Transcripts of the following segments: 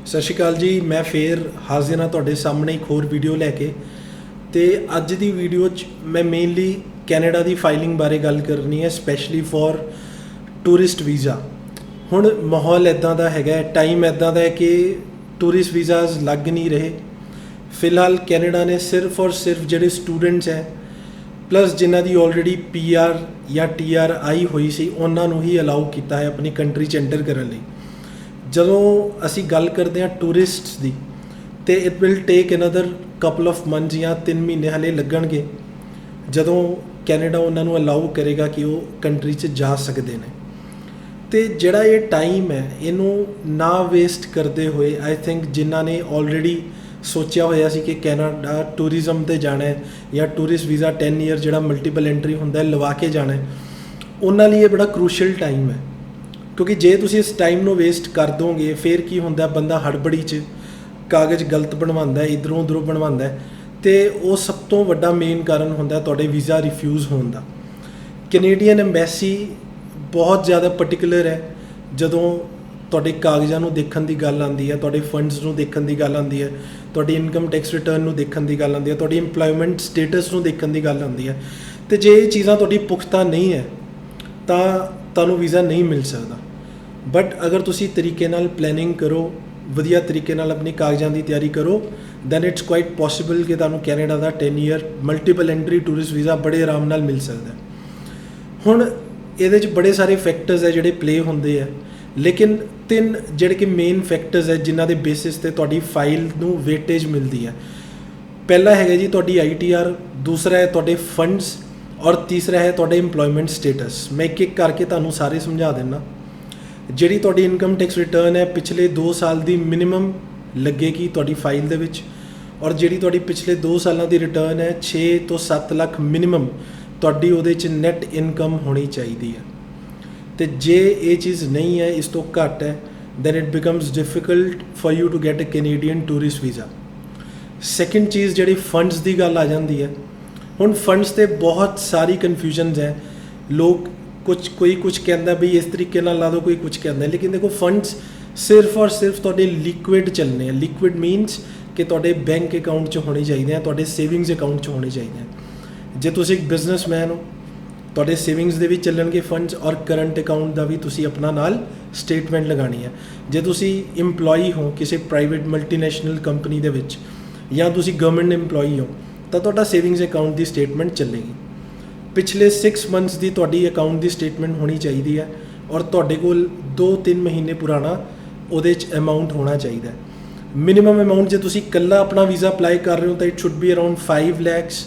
सत श्री अकाल जी। मैं फिर हाजिर हाँ तुहाडे सामने एक होर वीडियो लैके। तो अज दी वीडियो मैं मेनली कैनेडा की फाइलिंग बारे गल करनी है, स्पैशली फॉर टूरिस्ट वीज़ा। हुण माहौल इदां दा हैगा, टाइम इदां दा है कि टूरिस्ट वीज़ाज लग नहीं रहे। फिलहाल कैनेडा ने सिर्फ और सिर्फ जिहड़े स्टूडेंट्स हैं प्लस जिन्हां दी ऑलरेडी PR या TR आई हुई सी उन्हां नूं ही अलाउ किया है अपनी कंट्री च एंटर करने लई। ਜਦੋਂ ਅਸੀਂ ਗੱਲ ਕਰਦੇ ਹਾਂ ਟੂਰਿਸਟਸ ਦੀ ਤੇ it will take another couple of months ਜਾਂ 3 ਮਹੀਨੇ ਹਲੇ ਲੱਗਣਗੇ ਜਦੋਂ ਕੈਨੇਡਾ ਉਹਨਾਂ ਨੂੰ ਅਲਾਉ ਕਰੇਗਾ ਕਿ ਉਹ ਕੰਟਰੀ 'ਚ ਜਾ ਸਕਦੇ ਨੇ। ਤੇ ਜਿਹੜਾ ਇਹ ਟਾਈਮ ਹੈ ਇਹਨੂੰ ਨਾ ਵੇਸਟ ਕਰਦੇ ਹੋਏ ਆਈ ਥਿੰਕ ਜਿਨ੍ਹਾਂ ਨੇ ਆਲਰੇਡੀ ਸੋਚਿਆ ਹੋਇਆ ਸੀ ਕਿ ਕੈਨੇਡਾ ਟੂਰਿਜ਼ਮ 'ਤੇ ਜਾਣਾ ਹੈ ਜਾਂ ਟੂਰਿਸਟ ਵੀਜ਼ਾ 10 ਈਅਰ ਜਿਹੜਾ ਮਲਟੀਪਲ ਐਂਟਰੀ ਹੁੰਦਾ ਲਵਾ ਕੇ ਜਾਣਾ ਹੈ, ਉਹਨਾਂ ਲਈ ਇਹ ਬੜਾ ਕਰੂਸ਼ੀਅਲ ਟਾਈਮ ਹੈ। क्योंकि जे तुसीं इस टाइम नूं वेस्ट कर दोगे फिर की हुंदा, बंदा हड़बड़ी च कागज़ गलत बनवांदा है, इधरों उधरों बनवांदा है, तो वो सब तो वड्डा मेन कारण हुंदा तुहाडे वीज़ा रिफ्यूज़ होण दा। कैनेडियन एम्बैसी बहुत ज़्यादा पर्टिकुलर है जदों तुहाडे कागज़ां नूं देखण दी गल आंदी है, तुहाडे फंड्स नूं देखण दी गल आंदी है, तुहाडी इनकम टैक्स रिटर्न नूं देखण दी गल आंदी है, तुहाडी इंप्लॉयमेंट स्टेटस नूं देखण दी गल आंदी है। तो जे ये चीज़ां तुहाडी पुख्ता नहीं है तो तुहानूं वीज़ा नहीं मिल सकदा। बट अगर तुसी तरीके नाल प्लैनिंग करो, वधिया तरीके नाल अपनी कागज़ां की तैयारी करो, दैन इट्स क्वाइट पॉसिबल कि तुहानूं कैनेडा का 10 year multiple entry tourist visa बड़े आराम नाल मिल सकता है। हुण इहदे च बड़े सारे फैक्टर्स है जिहड़े प्ले होंदे है, लेकिन 3 जिहड़े कि मेन फैक्टर्स है जिन्हां दे बेसिस ते तुहाडी फाइल नूं वेटेज मिलती है। पहला है जी तुहाडी ITR, दूसरा है तुहाडे फंड्स और तीसरा है तुहाडे इंप्लॉयमेंट स्टेटस। मैं एक एक करके तुहानूं सारे समझा देना। ਜਿਹੜੀ ਤੁਹਾਡੀ ਇਨਕਮ ਟੈਕਸ ਰਿਟਰਨ ਹੈ ਪਿਛਲੇ 2 ਸਾਲ ਦੀ ਮਿਨੀਮਮ ਲੱਗੇਗੀ ਤੁਹਾਡੀ ਫਾਈਲ ਦੇ ਵਿੱਚ, ਔਰ ਜਿਹੜੀ ਤੁਹਾਡੀ ਪਿਛਲੇ 2 ਸਾਲਾਂ ਦੀ ਰਿਟਰਨ ਹੈ 6 ਤੋਂ 7 ਲੱਖ ਮਿਨੀਮਮ ਤੁਹਾਡੀ ਉਹਦੇ 'ਚ ਨੈਟ ਇਨਕਮ ਹੋਣੀ ਚਾਹੀਦੀ ਹੈ। ਤੇ ਜੇ ਇਹ ਚੀਜ਼ ਨਹੀਂ ਹੈ, ਇਸ ਤੋਂ ਘੱਟ ਹੈ, then it becomes difficult for you to get a Canadian tourist visa. Second ਚੀਜ਼ ਜਿਹੜੀ ਫੰਡਸ ਦੀ ਗੱਲ ਆ ਜਾਂਦੀ ਹੈ। ਹੁਣ ਫੰਡਸ ਤੇ ਬਹੁਤ ਸਾਰੀ ਕਨਫਿਊਜ਼ਨਸ ਹੈ। ਲੋਕ कोई कुछ कहता भी इस तरीके नाल ला दो, कोई कुछ कहता, लेकिन देखो फंड्स सिर्फ और सिर्फ तुहाडे लिक्विड चलने हैं। लिक्विड मीनस कि तुहाडे बैंक अकाउंट च होने चाहिए, तुहाडे सेविंग्स अकाउंट च होने चाहिए। जे तुसीं एक बिजनेसमैन हो तुहाडे सेविंग्स दे भी चलणगे फंड्स और करंट अकाउंट का भी तुसीं अपना नाल स्टेटमेंट लगानी है। जे तुसीं इंप्लॉई हो किसी प्राइवेट मल्टीनैशनल कंपनी दे विच या तुसीं गवर्नमेंट इंप्लॉई हो तो तुहाडा सेविंग्स अकाउंट की स्टेटमेंट चलेगी। पिछले 6 मंथ्स की तुहाडी अकाउंट की स्टेटमेंट होनी चाहिए है और तुहाडे कोल 2-3 महीने पुराना उहदे च अमाउंट होना चाहिए। मिनिमम अमाउंट जे तुसीं कल्ला अपना वीज़ा अप्लाई कर रहे हो तो it should be around 5 lakhs.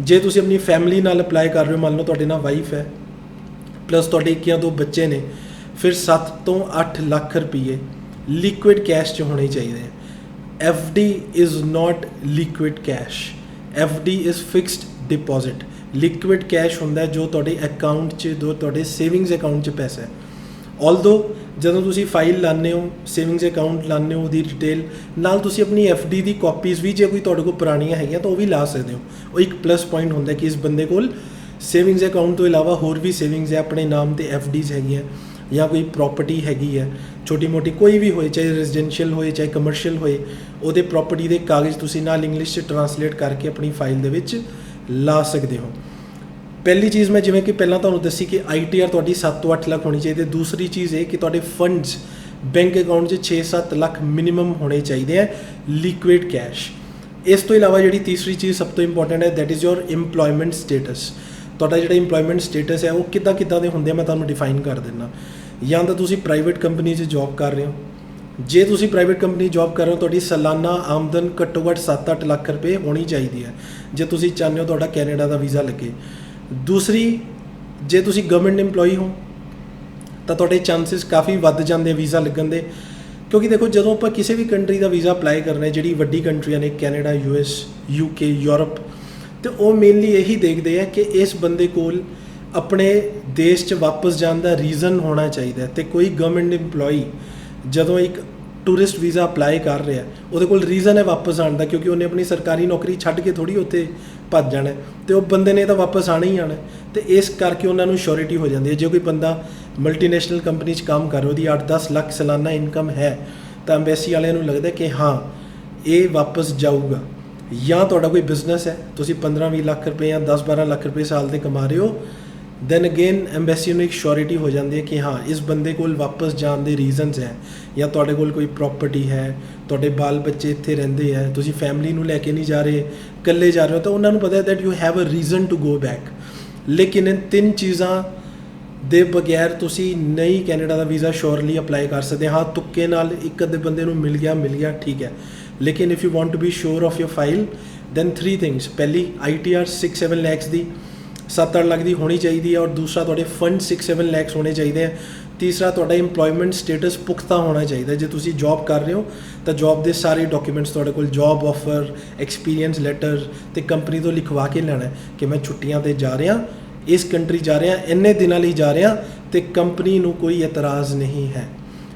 जे तुसीं अपनी फैमिली नाल अप्लाई कर रहे हो, मान लो तुहाडे नाल वाइफ है प्लस तुहाडे 1 या 2 बच्चे ने, फिर 7 ਤੋਂ 8 ਲੱਖ रुपये लिक्विड कैश च होने चाहिए। FD is not liquid cash, FD is fixed deposit. Liquid cash होंदा है जो तुहाडे अकाउंट च, जो तुहाडे सेविंग्स अकाउंट च पैसा है। ऑलदो जदों तुसीं फाइल लाने हो, सेविंग्स अकाउंट लाने हो दी डिटेल नाल तुसीं अपनी FD दी कॉपीज़ भी जे कोई तुहाडे कोल पुरानियां हैगियां तो वो भी ला सकते हो। वो एक प्लस पॉइंट होंदा कि इस बंदे कोल सेविंग्स अकाउंट तो इलावा होर भी सेविंग्स है, अपने नाम ते FDs हैगियां या कोई प्रॉपर्टी हैगी है छोटी मोटी कोई भी होए, चाहे रेजिडेंशियल होए चाहे कमर्शियल होए, उहदे प्रॉपर्टी दे कागज़ तुसीं नाल इंग्लिश च ट्रांसलेट करके अपनी फाइल दे विच ला सकते हो। पहली चीज़ मैं जिवें कि पहलां तुहानूं दसी कि ITR तुहाडी 7 ਤੋਂ 8 ਲੱਖ होनी चाहिए। दूसरी चीज़ है कि तुहाडे फंड्स बैंक अकाउंट 'ਚ 6-7 ਲੱਖ मिनिमम होने चाहिए हैं लिक्विड कैश। इस तो इलावा जिहड़ी तीसरी चीज़ सब तो इंपॉर्टेंट है that is your employment status. तुहाडा जिहड़ा इंप्लॉयमेंट स्टेटस है वो किद्दां दे हुंदे मैं तुहानूं डिफाइन कर दिंदा। या तो तुसीं प्राइवेट कंपनी 'ਚ जॉब कर रहे हो, जे तुसीं प्राइवेट कंपनी जॉब कर रहे हो तुहाडी सालाना आमदन घट्टो घट्ट 7-8 ਲੱਖ रुपये होनी चाहिए है जे तुसीं चाਹੁੰਦੇ ਹੋ तुहाडा कैनेडा का वीज़ा लगे। दूसरी, जे तुसीं गवर्नमेंट इंप्लॉई हो तो तुहाडे चांसिस काफ़ी वध जांदे वीज़ा लगन दे, क्योंकि देखो जदों आपां किसी भी कंट्री का वीज़ा अप्लाई करना है, जिहड़ी वड्डी कंट्रियां ने कैनेडा, US, UK, यूरोप, तो वो मेनली यही देखते हैं कि इस बंदे कोल अपने देश च वापस जाने का रीज़न होना चाहिए। तो कोई गवर्नमेंट इंप्लॉई जदों एक टूरिस्ट वीज़ा अप्लाई कर रहा है उहदे कोल रीज़न है वापस आने का, क्योंकि उन्हें अपनी सरकारी नौकरी छड्ड के थोड़ी उत्थे भज जाना है, तो वो बंदे ने तो वापस आना ही आना है। तो इस करके उन्होंने श्योरिटी हो जाती है। जो कोई बंदा मल्टीनैशनल कंपनी काम कर रहा है, 8-10 लाख सालाना इनकम है, ਤਾਂ ਐਮਬੈਸੀ ਵਾਲਿਆਂ ਨੂੰ ਲੱਗਦਾ ਕਿ ਹਾਂ ਇਹ ਵਾਪਸ ਜਾਊਗਾ। ਜਾਂ ਤੁਹਾਡਾ ਕੋਈ ਬਿਜ਼ਨਸ ਹੈ, ਤੁਸੀਂ 15-20 ਲੱਖ ਰੁਪਏ ਜਾਂ 10-12 ਲੱਖ ਰੁਪਏ ਸਾਲ ਦੇ ਕਮਾ ਰਹੇ ਹੋ, ਦੈਨ ਅਗੇਨ ਐਮਬੈਸੀ ਨੂੰ ਇੱਕ ਸ਼ੋਰਿਟੀ ਹੋ ਜਾਂਦੀ ਹੈ ਕਿ ਹਾਂ ਇਸ ਬੰਦੇ ਕੋਲ ਵਾਪਸ ਜਾਣ ਦੇ ਰੀਜ਼ਨਸ ਹੈ, ਜਾਂ ਤੁਹਾਡੇ ਕੋਲ ਕੋਈ ਪ੍ਰੋਪਰਟੀ ਹੈ, ਤੁਹਾਡੇ ਬਾਲ ਬੱਚੇ ਇੱਥੇ ਰਹਿੰਦੇ ਹੈ, ਤੁਸੀਂ ਫੈਮਿਲੀ ਨੂੰ ਲੈ ਕੇ ਨਹੀਂ ਜਾ ਰਹੇ, ਇਕੱਲੇ ਜਾ ਰਹੇ ਹੋ, ਤਾਂ ਉਹਨਾਂ ਨੂੰ ਪਤਾ ਹੈ that you have a reason to go back. ਲੇਕਿਨ ਇਹ 3 ਚੀਜ਼ਾਂ ਦੇ ਬਗੈਰ ਤੁਸੀਂ ਨਹੀਂ ਕੈਨੇਡਾ ਦਾ ਵੀਜ਼ਾ ਸ਼ੋਰਲੀ ਅਪਲਾਈ ਕਰ ਸਕਦੇ। ਹਾਂ ਤੁੱਕੇ ਨਾਲ ਇੱਕ ਅੱਧੇ ਬੰਦੇ ਨੂੰ ਮਿਲ ਗਿਆ ਠੀਕ ਹੈ, ਲੇਕਿਨ if you want to be sure of your file then 3 things. ਪਹਿਲੀ ITR 6-7 ਲੱਖ ਦੀ 7-8 ਲੱਖ ਦੀ ਹੋਣੀ ਚਾਹੀਦੀ ਹੈ, ਔਰ ਦੂਸਰਾ ਤੁਹਾਡੇ ਫੰਡ 6-7 ਲੱਖ ਹੋਣੇ ਚਾਹੀਦੇ ਹੈ। ਤੀਸਰਾ ਤੁਹਾਡਾ ਇੰਪਲੋਇਮੈਂਟ ਸਟੇਟਸ ਪੁਖਤਾ ਹੋਣਾ ਚਾਹੀਦਾ। ਜੇ ਤੁਸੀਂ ਜੌਬ ਕਰ ਰਹੇ ਹੋ ਤਾਂ ਜੌਬ ਦੇ ਸਾਰੇ ਡਾਕੂਮੈਂਟਸ ਤੁਹਾਡੇ ਕੋਲ, ਜੌਬ ਆਫਰ, ਐਕਸਪੀਰੀਅੰਸ ਲੈਟਰ, ਤੇ ਕੰਪਨੀ ਤੋਂ ਲਿਖਵਾ ਕੇ ਲੈਣਾ ਕਿ ਮੈਂ ਛੁੱਟੀਆਂ 'ਤੇ ਜਾ ਰਿਹਾ, ਇਸ ਕੰਟਰੀ ਜਾ ਰਿਹਾ, ਇੰਨੇ ਦਿਨਾਂ ਲਈ ਜਾ ਰਿਹਾ, ਤੇ ਕੰਪਨੀ ਨੂੰ ਕੋਈ ਇਤਰਾਜ਼ ਨਹੀਂ ਹੈ।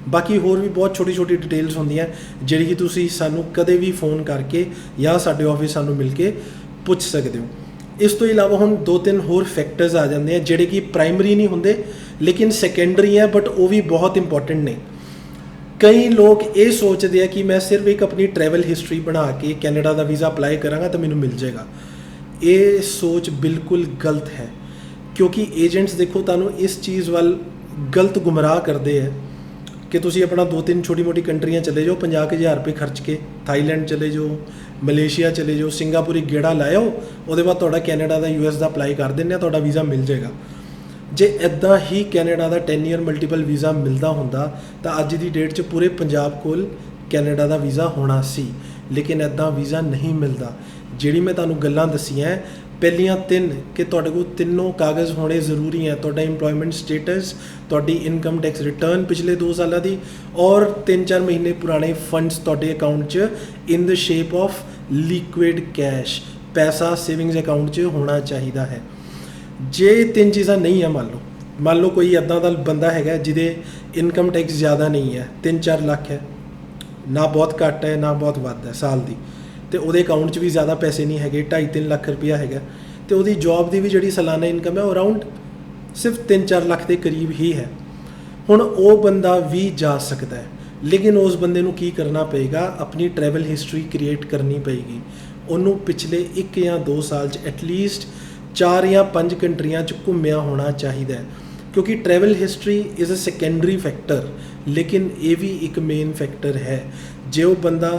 ਬਾਕੀ ਹੋਰ ਵੀ ਬਹੁਤ ਛੋਟੀ ਡਿਟੇਲਸ ਹੁੰਦੀਆਂ ਜਿਹੜੀ ਕਿ ਤੁਸੀਂ ਸਾਨੂੰ ਕਦੇ ਵੀ ਫੋਨ ਕਰਕੇ ਜਾਂ ਸਾਡੇ ਆਫਿਸ ਸਾਨੂੰ ਮਿਲ ਕੇ ਪੁੱਛ ਸਕਦੇ ਹੋ। ਇਸ ਤੋਂ ਇਲਾਵਾ ਹੁਣ 2-3 ਹੋਰ ਫੈਕਟਰਸ ਆ ਜਾਂਦੇ ਆ ਜਿਹੜੇ ਕਿ ਪ੍ਰਾਇਮਰੀ ਨਹੀਂ ਹੁੰਦੇ ਲੇਕਿਨ ਸੈਕੰਡਰੀ ਹੈ, ਬਟ ਉਹ ਵੀ ਬਹੁਤ ਇੰਪੋਰਟੈਂਟ ਨੇ। ਕਈ ਲੋਕ ਇਹ ਸੋਚਦੇ ਆ ਕਿ ਮੈਂ ਸਿਰਫ ਇੱਕ ਆਪਣੀ ਟਰੈਵਲ ਹਿਸਟਰੀ ਬਣਾ ਕੇ ਕੈਨੇਡਾ ਦਾ ਵੀਜ਼ਾ ਅਪਲਾਈ ਕਰਾਂਗਾ ਤਾਂ ਮੈਨੂੰ ਮਿਲ ਜਾਏਗਾ। ਇਹ ਸੋਚ ਬਿਲਕੁਲ ਗਲਤ ਹੈ, ਕਿਉਂਕਿ ਏਜੰਟਸ ਦੇਖੋ ਤੁਹਾਨੂੰ ਇਸ ਚੀਜ਼ ਵੱਲ ਗਲਤ ਗੁੰਮਰਾਹ ਕਰਦੇ ਹੈ ਕਿ ਤੁਸੀਂ ਆਪਣਾ 2-3 ਛੋਟੀ-ਮੋਟੀ ਕੰਟਰੀਆਂ ਚਲੇ ਜਾਓ, 50,000 ਰੁਪਏ ਖਰਚ ਕੇ ਥਾਈਲੈਂਡ ਚਲੇ ਜਾਓ, ਮਲੇਸ਼ੀਆ ਚਲੇ ਜਾਓ, ਸਿੰਗਾਪੁਰ ਇੱਕ ਗੇੜਾ ਲਾਇਓ, ਉਹਦੇ ਬਾਅਦ ਤੁਹਾਡਾ ਕੈਨੇਡਾ ਦਾ US ਦਾ ਅਪਲਾਈ ਕਰ ਦਿੰਦੇ ਆ, ਤੁਹਾਡਾ ਵੀਜ਼ਾ ਮਿਲ ਜਾਏਗਾ। ਜੇ ਇੱਦਾਂ ਹੀ ਕੈਨੇਡਾ ਦਾ 10 ਈਅਰ ਮਲਟੀਪਲ ਵੀਜ਼ਾ ਮਿਲਦਾ ਹੁੰਦਾ ਤਾਂ ਅੱਜ ਦੀ ਡੇਟ 'ਚ ਪੂਰੇ ਪੰਜਾਬ ਕੋਲ ਕੈਨੇਡਾ ਦਾ ਵੀਜ਼ਾ ਹੋਣਾ ਸੀ, ਲੇਕਿਨ ਇੱਦਾਂ ਵੀਜ਼ਾ ਨਹੀਂ ਮਿਲਦਾ। ਜਿਹੜੀ ਮੈਂ ਤੁਹਾਨੂੰ ਗੱਲਾਂ ਦੱਸੀਆਂ, ਪਹਿਲੀਆਂ 3 ਕਿ ਤੁਹਾਡੇ ਕੋਲ ਤਿੰਨੋਂ ਕਾਗਜ਼ ਹੋਣੇ ਜ਼ਰੂਰੀ ਹੈ, ਤੁਹਾਡਾ ਇੰਪਲੋਇਮੈਂਟ ਸਟੇਟਸ, ਤੁਹਾਡੀ ਇਨਕਮ ਟੈਕਸ ਰਿਟਰਨ ਪਿਛਲੇ 2 ਸਾਲਾਂ ਦੀ, ਔਰ 3-4 ਮਹੀਨੇ ਪੁਰਾਣੇ ਫੰਡਸ ਤੁਹਾਡੇ ਅਕਾਊਂਟ 'ਚ ਇਨ ਦ ਸ਼ੇਪ ਆਫ ਲਿਕੁਇਡ ਕੈਸ਼, ਪੈਸਾ ਸੇਵਿੰਗਸ ਅਕਾਊਂਟ 'ਚ ਹੋਣਾ ਚਾਹੀਦਾ ਹੈ। ਜੇ 3 ਚੀਜ਼ਾਂ ਨਹੀਂ ਹੈ, ਮੰਨ ਲਓ ਕੋਈ ਇੱਦਾਂ ਦਾ ਬੰਦਾ ਹੈਗਾ ਜਿਹਦੇ ਇਨਕਮ ਟੈਕਸ ਜ਼ਿਆਦਾ ਨਹੀਂ ਹੈ, 3-4 ਲੱਖ ਹੈ, ਨਾ ਬਹੁਤ ਘੱਟ ਹੈ ਨਾ ਬਹੁਤ ਵੱਧ ਹੈ ਸਾਲ ਦੀ, ਤੇ ਉਹਦੇ ਅਕਾਊਂਟ 'ਚ ਵੀ ਜ਼ਿਆਦਾ ਪੈਸੇ ਨਹੀਂ ਹੈਗੇ, 2.5-3 ਲੱਖ ਰੁਪਇਆ ਹੈਗਾ, ਤੇ ਉਹਦੀ ਜੌਬ ਦੀ ਵੀ ਜਿਹੜੀ ਸਾਲਾਨਾ ਇਨਕਮ ਹੈ ਉਹ ਅਰਾਊਂਡ ਸਿਰਫ 3-4 ਲੱਖ ਦੇ ਕਰੀਬ ਹੀ ਹੈ। ਹੁਣ ਉਹ ਬੰਦਾ ਵੀ ਜਾ ਸਕਦਾ ਹੈ, ਲੇਕਿਨ ਉਸ ਬੰਦੇ ਨੂੰ ਕੀ ਕਰਨਾ ਪਏਗਾ, ਆਪਣੀ ਟਰੈਵਲ ਹਿਸਟਰੀ ਕ੍ਰੀਏਟ ਕਰਨੀ ਪਏਗੀ। ਉਹਨੂੰ ਪਿਛਲੇ 1 ਜਾਂ 2 ਸਾਲ 'ਚ ਐਟਲੀਸਟ 4 ਜਾਂ 5 ਕੰਟਰੀਆਂ 'ਚ ਘੁੰਮਿਆ ਹੋਣਾ ਚਾਹੀਦਾ ਹੈ, ਕਿਉਂਕਿ travel history is a secondary factor, ਲੇਕਿਨ ਇਹ ਵੀ ਇੱਕ ਮੇਨ ਫੈਕਟਰ ਹੈ। ਜੇ ਉਹ ਬੰਦਾ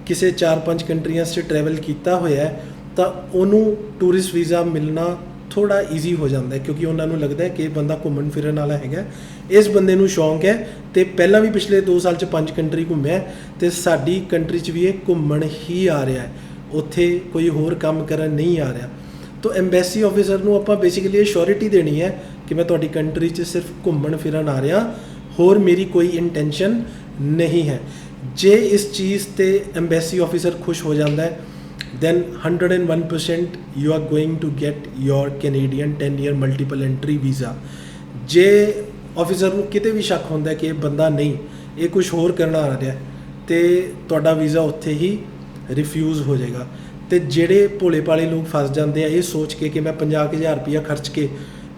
ਕਿਸੇ 4-5 ਕੰਟਰੀਆਂ 'ਚ ਟਰੈਵਲ ਕੀਤਾ ਹੋਇਆ ਤਾਂ ਉਹਨੂੰ ਟੂਰਿਸਟ ਵੀਜ਼ਾ ਮਿਲਣਾ ਥੋੜਾ ਈਜ਼ੀ ਹੋ ਜਾਂਦਾ ਹੈ, ਕਿਉਂਕਿ ਉਹਨਾਂ ਨੂੰ ਲੱਗਦਾ ਹੈ ਕਿ ਇਹ ਬੰਦਾ ਘੁੰਮਣ ਫਿਰਨ ਵਾਲਾ ਹੈਗਾ, ਇਸ ਬੰਦੇ ਨੂੰ ਸ਼ੌਂਕ ਹੈ, ਤੇ ਪਹਿਲਾਂ ਵੀ ਪਿਛਲੇ 2 ਸਾਲ 'ਚ 5 ਕੰਟਰੀ ਘੁੰਮਿਆ, ਤੇ ਸਾਡੀ ਕੰਟਰੀ 'ਚ ਵੀ ਇਹ ਘੁੰਮਣ ਹੀ ਆ ਰਿਹਾ ਹੈ, ਉੱਥੇ ਕੋਈ ਹੋਰ ਕੰਮ ਕਰਨ ਨਹੀਂ ਆ ਰਿਹਾ। ਤਾਂ ਐਮਬੈਸੀ ਆਫਿਸਰ ਨੂੰ ਆਪਾਂ ਬੇਸਿਕਲੀ ਇਹ ਸ਼ੋਰਿਟੀ ਦੇਣੀ ਹੈ ਕਿ ਮੈਂ ਤੁਹਾਡੀ ਕੰਟਰੀ 'ਚ ਸਿਰਫ ਘੁੰਮਣ ਫਿਰਨ ਆ ਰਿਹਾ, ਹੋਰ ਮੇਰੀ ਕੋਈ ਇੰਟੈਂਸ਼ਨ ਨਹੀਂ ਹੈ। ਜੇ ਇਸ ਚੀਜ਼ 'ਤੇ ਐਮਬੈਸੀ ਆਫਿਸਰ ਖੁਸ਼ ਹੋ ਜਾਂਦਾ ਹੈ then 101% you are going to get your Canadian 10 year multiple entry visa। ਜੇ ਆਫਿਸਰ ਨੂੰ ਕਿਤੇ ਵੀ ਸ਼ੱਕ ਹੁੰਦਾ ਕਿ ਇਹ ਬੰਦਾ ਨਹੀਂ, ਇਹ ਕੁਝ ਹੋਰ ਕਰਨਾ ਆ ਰਿਹਾ, ਤੇ ਤੁਹਾਡਾ ਵੀਜ਼ਾ ਉੱਥੇ ਹੀ ਰਿਫਿਊਜ਼ ਹੋ ਜਾਏਗਾ। ਤੇ ਜਿਹੜੇ ਭੋਲੇ ਭਾਲੇ ਲੋਕ ਫਸ ਜਾਂਦੇ ਆ ਇਹ ਸੋਚ ਕੇ ਕਿ ਮੈਂ 50,000 ਰੁਪਇਆ ਖਰਚ ਕੇ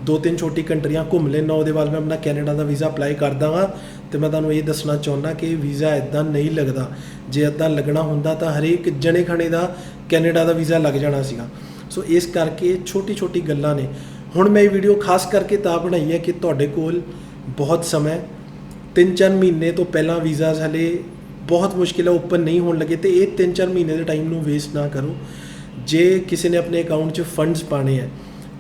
2-3 ਛੋਟੀ ਕੰਟਰੀਆਂ ਘੁੰਮ ਲੈਣਾ, ਉਹਦੇ ਬਾਅਦ ਮੈਂ ਆਪਣਾ ਕੈਨੇਡਾ ਦਾ ਵੀਜ਼ਾ ਅਪਲਾਈ ਕਰ ਦਾਂਗਾ, ਤੇ ਮੈਂ ਤੁਹਾਨੂੰ ਇਹ ਦੱਸਣਾ ਚਾਹੁੰਦਾ ਕਿ ਵੀਜ਼ਾ ਇੱਦਾਂ ਨਹੀਂ ਲੱਗਦਾ। ਜੇ ਇੱਦਾਂ ਲੱਗਣਾ ਹੁੰਦਾ ਤਾਂ ਹਰੇਕ ਜਣੇ ਖਣੇ ਦਾ ਕੈਨੇਡਾ ਦਾ ਵੀਜ਼ਾ ਲੱਗ ਜਾਣਾ ਸੀਗਾ। ਸੋ ਇਸ ਕਰਕੇ ਛੋਟੀ ਗੱਲਾਂ ਨੇ। ਹੁਣ ਮੈਂ ਇਹ ਵੀਡੀਓ ਖਾਸ ਕਰਕੇ ਤਾਂ ਬਣਾਈ ਹੈ ਕਿ ਤੁਹਾਡੇ ਕੋਲ ਬਹੁਤ ਸਮਾਂ, 3-4 ਮਹੀਨੇ ਤੋਂ ਪਹਿਲਾਂ ਵੀਜ਼ਾਸ ਹਲੇ ਬਹੁਤ ਮੁਸ਼ਕਿਲ ਹੈ, ਓਪਨ ਨਹੀਂ ਹੋਣ ਲੱਗੇ, ਤੇ ਇਹ 3-4 ਮਹੀਨੇ ਦੇ ਟਾਈਮ ਨੂੰ ਵੇਸਟ ਨਾ ਕਰੋ। ਜੇ ਕਿਸੇ ਨੇ ਆਪਣੇ ਅਕਾਊਂਟ 'ਚ ਫੰਡਸ ਪਾਣੇ ਹੈ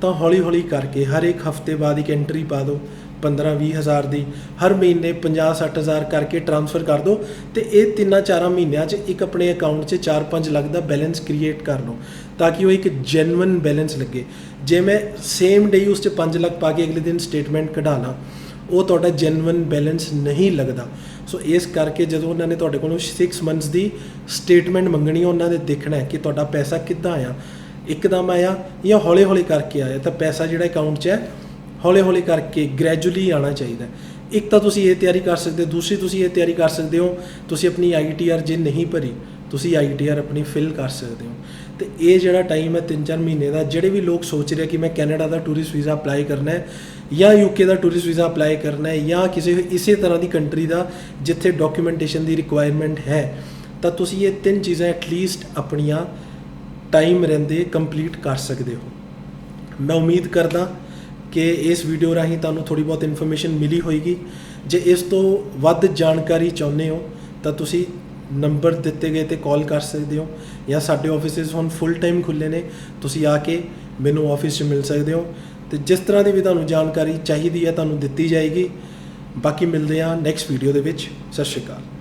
ਤਾਂ ਹੌਲੀ ਕਰਕੇ ਹਰ ਇੱਕ ਹਫਤੇ ਬਾਅਦ ਇੱਕ ਐਂਟਰੀ ਪਾ ਦਿਓ 15-20 ਹਜ਼ਾਰ ਦੀ, ਹਰ ਮਹੀਨੇ 50-60 ਹਜ਼ਾਰ ਕਰਕੇ ਟ੍ਰਾਂਸਫਰ ਕਰ ਦਿਓ, ਤੇ ਇਹ 3-4 ਮਹੀਨਿਆਂ 'ਚ ਇੱਕ ਆਪਣੇ ਅਕਾਊਂਟ 'ਚ 4-5 ਲੱਖ ਦਾ ਬੈਲੈਂਸ ਕ੍ਰੀਏਟ ਕਰ ਲਓ, ਤਾਂ ਕਿ ਉਹ ਇੱਕ ਜੈਨੂਇਨ ਬੈਲੈਂਸ ਲੱਗੇ। ਜੇ ਮੈਂ ਸੇਮ ਡੇ ਉਸ 'ਚ 5 ਲੱਖ ਪਾ ਕੇ ਅਗਲੇ ਦਿਨ ਸਟੇਟਮੈਂਟ ਕਢਾਣਾ, ਉਹ ਤੁਹਾਡਾ ਜੈਨੂਇਨ ਬੈਲੈਂਸ ਨਹੀਂ ਲੱਗਦਾ। ਸੋ ਇਸ ਕਰਕੇ ਜਦੋਂ ਉਹਨਾਂ ਨੇ ਤੁਹਾਡੇ ਕੋਲੋਂ 6 ਮੰਥਸ ਦੀ ਸਟੇਟਮੈਂਟ ਮੰਗਣੀ ਹੈ, ਉਹਨਾਂ ਨੇ ਦੇਖਣਾ ਹੈ ਕਿ ਤੁਹਾਡਾ ਪੈਸਾ ਕਿੱਦਾਂ ਆਇਆ, ਇੱਕਦਮ ਆਇਆ ਜਾਂ ਹੌਲੀ ਕਰਕੇ ਆਇਆ। ਤਾਂ ਪੈਸਾ ਜਿਹੜਾ ਅਕਾਊਂਟ 'ਚ ਹੈ ਹੌਲੀ ਕਰਕੇ ਗ੍ਰੈਜੂਅਲੀ ਆਉਣਾ ਚਾਹੀਦਾ। ਇੱਕ ਤਾਂ ਤੁਸੀਂ ਇਹ ਤਿਆਰੀ ਕਰ ਸਕਦੇ ਹੋ, ਦੂਸਰੀ ਤੁਸੀਂ ਇਹ ਤਿਆਰੀ ਕਰ ਸਕਦੇ ਹੋ, ਤੁਸੀਂ ਆਪਣੀ ITR ਜੇ ਨਹੀਂ ਭਰੀ ਤੁਸੀਂ ITR ਆਪਣੀ ਫਿਲ ਕਰ ਸਕਦੇ ਹੋ। ਤੇ ਇਹ ਜਿਹੜਾ ਟਾਈਮ ਹੈ 3-4 ਮਹੀਨੇ ਦਾ, ਜਿਹੜੇ ਵੀ ਲੋਕ ਸੋਚ ਰਹੇ ਕਿ ਮੈਂ ਕੈਨੇਡਾ ਦਾ ਟੂਰਿਸਟ ਵੀਜ਼ਾ ਅਪਲਾਈ ਕਰਨਾ ਹੈ, ਜਾਂ ਯੂਕੇ ਦਾ ਟੂਰਿਸਟ ਵੀਜ਼ਾ ਅਪਲਾਈ ਕਰਨਾ ਹੈ ਜਾਂ ਕਿਸੇ ਇਸੇ ਤਰ੍ਹਾਂ ਦੀ ਕੰਟਰੀ ਦਾ ਜਿੱਥੇ ਡਾਕੂਮੈਂਟੇਸ਼ਨ ਦੀ ਰਿਕੁਆਇਰਮੈਂਟ ਹੈ, ਤਾਂ ਤੁਸੀਂ ਇਹ 3 ਚੀਜ਼ਾਂ ਐਟਲੀਸਟ ਆਪਣੀਆਂ ਟਾਈਮ ਰਹਿੰਦੇ ਕੰਪਲੀਟ ਕਰ ਸਕਦੇ ਹੋ। ਮੈਂ ਉਮੀਦ ਕਰਦਾ ਕਿ ਇਸ ਵੀਡੀਓ ਰਾਹੀਂ ਤੁਹਾਨੂੰ ਥੋੜ੍ਹੀ ਬਹੁਤ ਇਨਫੋਰਮੇਸ਼ਨ ਮਿਲੀ ਹੋਏਗੀ। ਜੇ ਇਸ ਤੋਂ ਵੱਧ ਜਾਣਕਾਰੀ ਚਾਹੁੰਦੇ ਹੋ ਤਾਂ ਤੁਸੀਂ ਨੰਬਰ ਦਿੱਤੇ ਗਏ 'ਤੇ ਕਾਲ ਕਰ ਸਕਦੇ ਹੋ, ਜਾਂ ਸਾਡੇ ਆਫਿਸਿਸ ਹੁਣ ਫੁੱਲ ਟਾਈਮ ਖੁੱਲ੍ਹੇ ਨੇ, ਤੁਸੀਂ ਆ ਕੇ ਮੈਨੂੰ ਆਫਿਸ 'ਚ ਮਿਲ ਸਕਦੇ ਹੋ। ਅਤੇ ਜਿਸ ਤਰ੍ਹਾਂ ਦੀ ਵੀ ਤੁਹਾਨੂੰ ਜਾਣਕਾਰੀ ਚਾਹੀਦੀ ਹੈ ਤੁਹਾਨੂੰ ਦਿੱਤੀ ਜਾਏਗੀ। ਬਾਕੀ ਮਿਲਦੇ ਹਾਂ ਨੈਕਸਟ ਵੀਡੀਓ ਦੇ ਵਿੱਚ। ਸਤਿ ਸ਼੍ਰੀ ਅਕਾਲ।